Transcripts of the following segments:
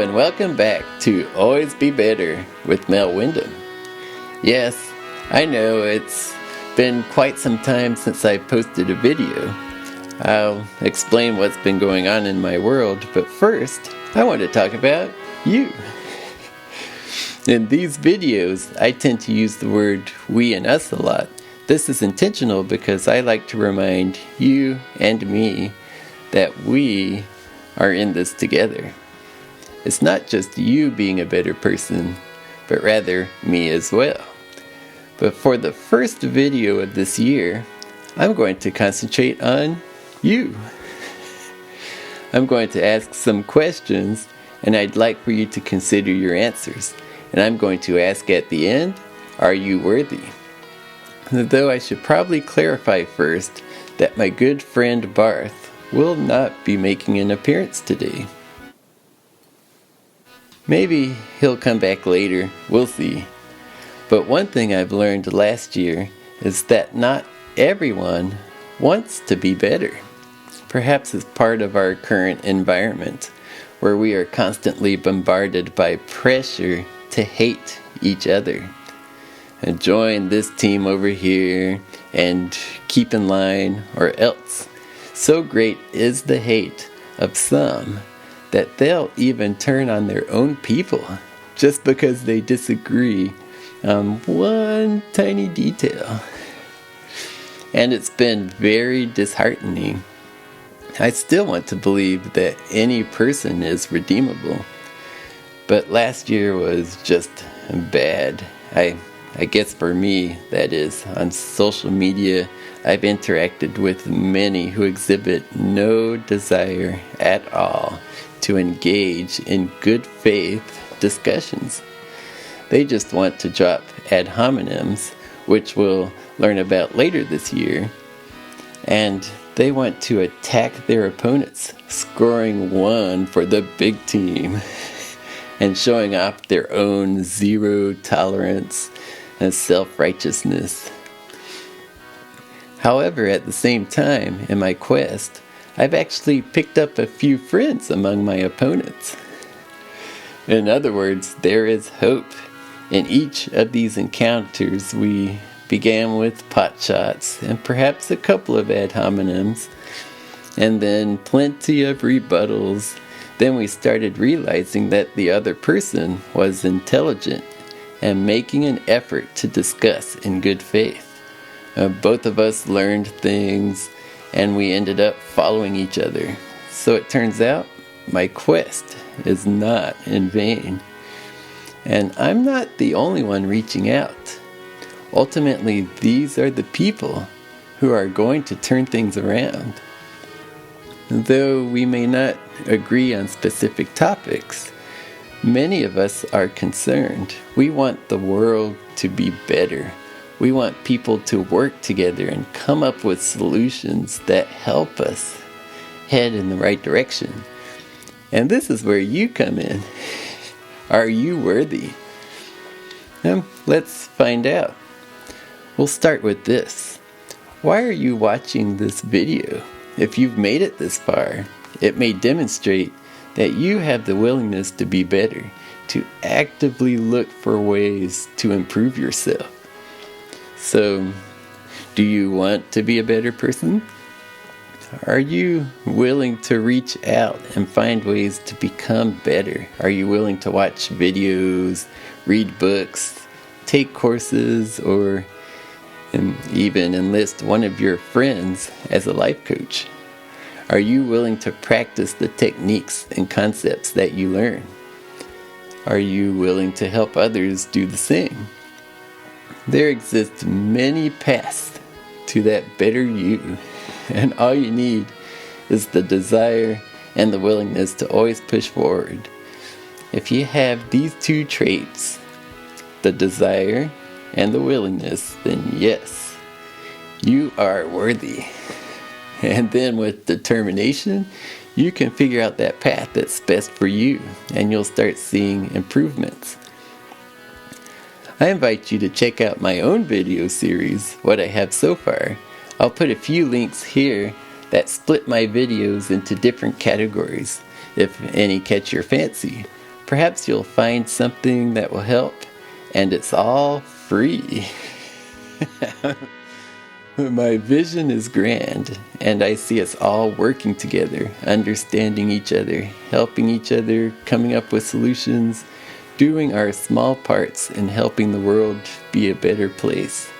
and welcome back to Always Be Better with Mel Wyndham. Yes, I know it's been quite some time since I posted a video. I'll explain what's been going on in my world, but first, I want to talk about you. In these videos, I tend to use the word we and us a lot. This is intentional because I like to remind you and me that we are in this together. It's not just you being a better person, but rather me as well. But for the first video of this year, I'm going to concentrate on you. I'm going to ask some questions, and I'd like for you to consider your answers. And I'm going to ask at the end, are you worthy? Though I should probably clarify first that my good friend Barth will not be making an appearance today. Maybe he'll come back later, we'll see. But one thing I've learned last year is that not everyone wants to be better. Perhaps it's part of our current environment, where we are constantly bombarded by pressure to hate each other. And join this team over here and keep in line or else. So great is the hate of some that they'll even turn on their own people just because they disagree on one tiny detail. And it's been very disheartening. I still want to believe that any person is redeemable, but last year was just bad. I guess for me, that is. On social media, I've interacted with many who exhibit no desire at all to engage in good faith discussions. They just want to drop ad hominems, which we'll learn about later this year, and they want to attack their opponents, scoring one for the big team, and showing off their own zero tolerance and self-righteousness. However, at the same time, in my quest, I've actually picked up a few friends among my opponents. In other words, there is hope. In each of these encounters, we began with pot shots and perhaps a couple of ad hominems, and then plenty of rebuttals. Then we started realizing that the other person was intelligent and making an effort to discuss in good faith. Both of us learned things, and we ended up following each other. So it turns out my quest is not in vain. And I'm not the only one reaching out. Ultimately, these are the people who are going to turn things around. Though we may not agree on specific topics, many of us are concerned. We want the world to be better. We want people to work together and come up with solutions that help us head in the right direction. And this is where you come in. Are you worthy? Let's find out. We'll start with this. Why are you watching this video? If you've made it this far, it may demonstrate that you have the willingness to be better, to actively look for ways to improve yourself. So, do you want to be a better person? Are you willing to reach out and find ways to become better? Are you willing to watch videos, read books, take courses, or even enlist one of your friends as a life coach? Are you willing to practice the techniques and concepts that you learn? Are you willing to help others do the same? There exist many paths to that better you, and all you need is the desire and the willingness to always push forward. If you have these two traits, the desire and the willingness, then yes, you are worthy. And then with determination, you can figure out that path that's best for you, and you'll start seeing improvements. I invite you to check out my own video series, what I have so far. I'll put a few links here that split my videos into different categories, if any catch your fancy. perhaps you'll find something that will help, and it's all free. My vision is grand, and I see us all working together, understanding each other, helping each other, coming up with solutions, doing our small parts in helping the world be a better place.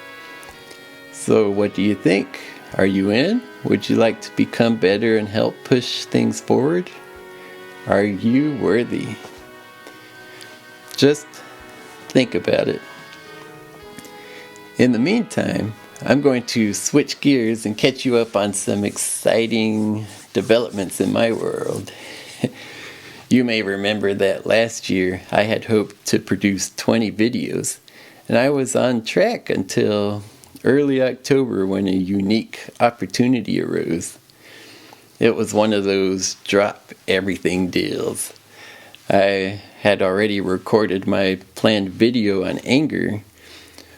So what do you think? Are you in? Would you like to become better and help push things forward? Are you worthy? Just think about it. In the meantime, I'm going to switch gears and catch you up on some exciting developments in my world. You may remember that last year I had hoped to produce 20 videos, and I was on track until early October when a unique opportunity arose. It was one of those drop everything deals. I had already recorded my planned video on anger,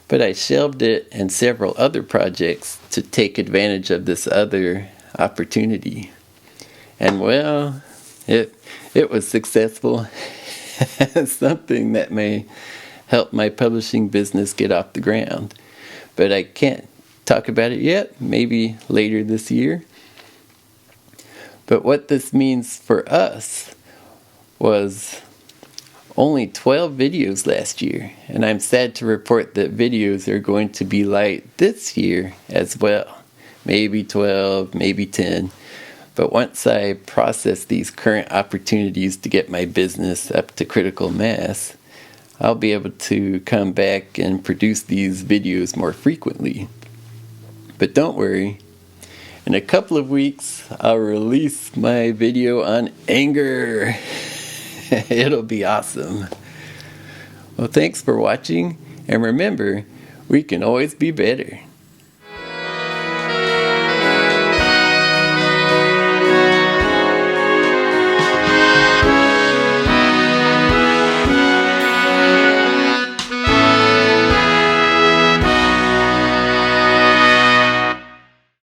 but I shelved it and several other projects to take advantage of this other opportunity. And well, it was successful. Something that may help my publishing business get off the ground. But I can't talk about it yet, maybe later this year. But what this means for us was only 12 videos last year, and I'm sad to report that videos are going to be light this year as well. Maybe 12, maybe 10. But once I process these current opportunities to get my business up to critical mass, I'll be able to come back and produce these videos more frequently. But don't worry, in a couple of weeks, I'll release my video on anger. It'll be awesome. Well, thanks for watching, and remember, we can always be better.